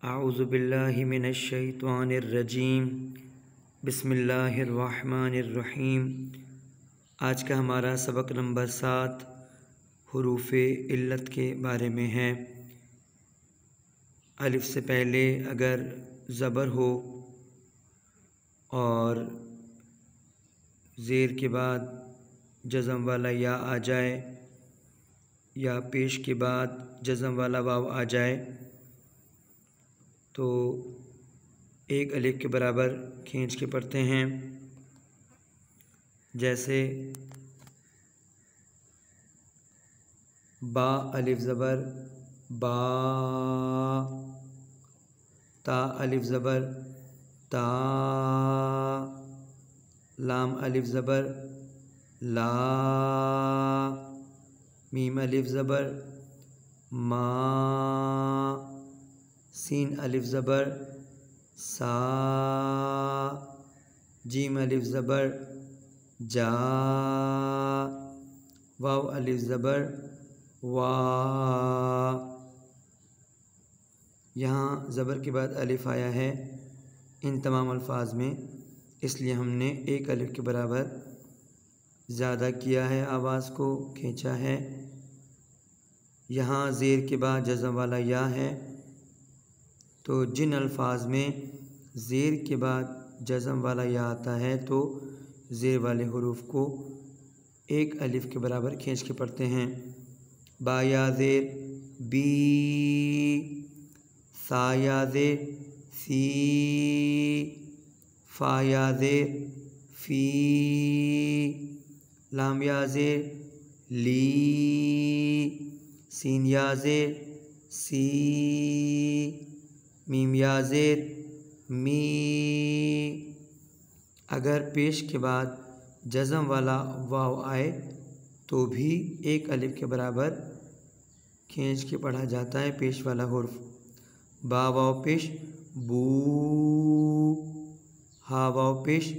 आऊज़ु बिल्लाहि मिनश शैतानिर रजीम। बिस्मिल्लाहिर्रहमानिर रहीम। आज का हमारा सबक नंबर 7 हुरूफ़ इल्लत के बारे में है। अलिफ से पहले अगर ज़बर हो और ज़ेर के बाद जज़म वाला या आ जाए या पेश के बाद जज़म वाला वाव आ जाए तो एक अलिफ के बराबर खींच के पढ़ते हैं। जैसे बा अलिफ ज़बर बा, ता अलिफ ज़बर ता, लाम अलिफ ज़बर ला, मीम अलिफ ज़बर मा, सीन अलिफ ज़बर सा, जीम अलिफ ज़बर जा, वाव अलिफ ज़बर वा। यहाँ ज़बर के बाद अलिफ आया है इन तमाम अल्फाज में, इसलिए हमने एक अलिफ के बराबर ज़्यादा किया है, आवाज़ को खींचा है। यहाँ ज़ेर के बाद जज़म वाला या है, तो जिन अल्फाज में ज़ेर के बाद जज़म वाला या आता है तो ज़ेर वाले हुरूफ को एक अलिफ के बराबर खींच के पढ़ते हैं। बा या ज़ेर बी, सा या ज़ेर सी, फा या ज़ेर फी, लाम या ज़ेर ली, सीन या ज़ेर सी, मीम या ज़ेर मी। अगर पेश के बाद जज़म वाला वाव आए तो भी एक अलिफ के बराबर खींच के पढ़ा जाता है पेश वाला हुर्फ। बा वाव पेश बू, हा वाव पेश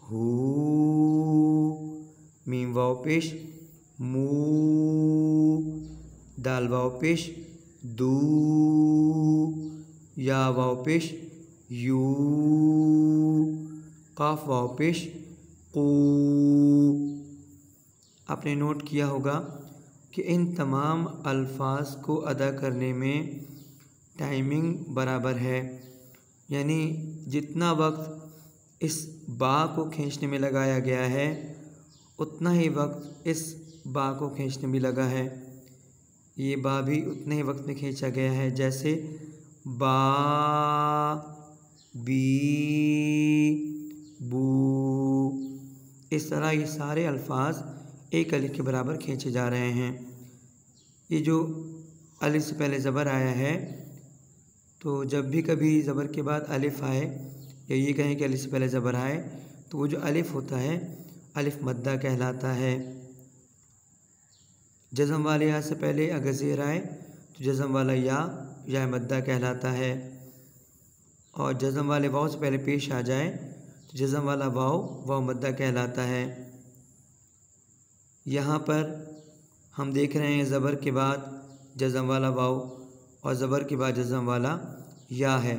हू, मीम वाव पेश मू, दाल वाव पेश दू, या वाव पेश यू, काफ वाव पेश कू। आपने नोट किया होगा कि इन तमाम अल्फाज को अदा करने में टाइमिंग बराबर है, यानी जितना वक्त इस बा को खींचने में लगाया गया है उतना ही वक्त इस बा को खींचने में लगा है। ये बा भी उतने ही वक्त में खींचा गया है, जैसे बा, बी, बू। इस तरह ये सारे अल्फाज एक अलिफ के बराबर खींचे जा रहे हैं। ये जो अलिफ से पहले ज़बर आया है, तो जब भी कभी ज़बर के बाद अलिफ आए या ये कहें कि अलिफ से पहले ज़बर आए तो वो जो अलिफ होता है अलिफ मद्दा कहलाता है। जज़म वाले या से पहले अगर ज़ेर आए तो जज़म वाला या मद्दा कहलाता है, और जज़म वाले वाव से पहले पेश आ जाए तो जज़म वाला वाव मद्दा कहलाता है। यहाँ पर हम देख रहे हैं ज़बर के बाद जज़म वाला वाव और ज़बर के बाद जज़म वाला या है,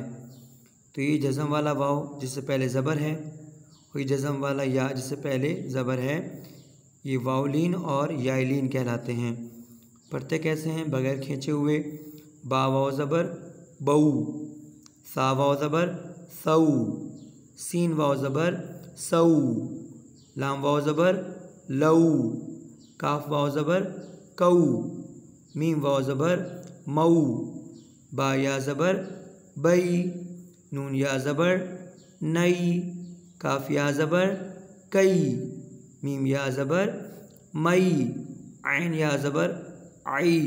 तो ये जज़म वाला वाव जिससे पहले ज़बर है और ये जज़म वाला या जिससे पहले ज़बर है, ये वावलीन और याइलीन कहलाते हैं। पढ़ते कैसे हैं? बग़ैर खींचे हुए। बा वाव ज़बर बऊ, सा वाव ज़बर सऊ, सीन वाव ज़बर सऊ, लाम वाव ज़बर लऊ, काफ वाव ज़बर कऊ, मीम वाव ज़बर मऊ, बा या ज़बर बई, नून या ज़बर नई, काफ या ज़बर कई, मीम या ज़बर मई, ऐन या ज़बर आई,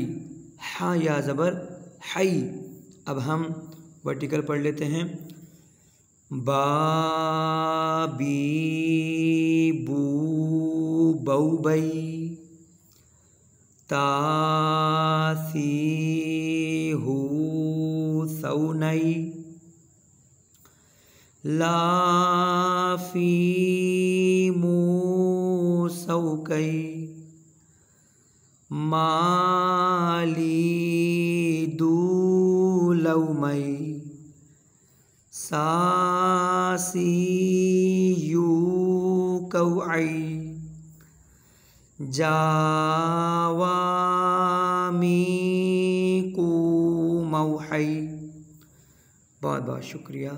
हा या ज़बर हई। अब हम वर्टिकल पढ़ लेते हैं। बा, बी, बू, बऊ बई, ता, सी, हू, सऊ नई, ला, फी, मू, सऊ कई, माली, दू, लऊ मई, सासी यू कौई जावामी कू मौहई। बहुत बहुत शुक्रिया।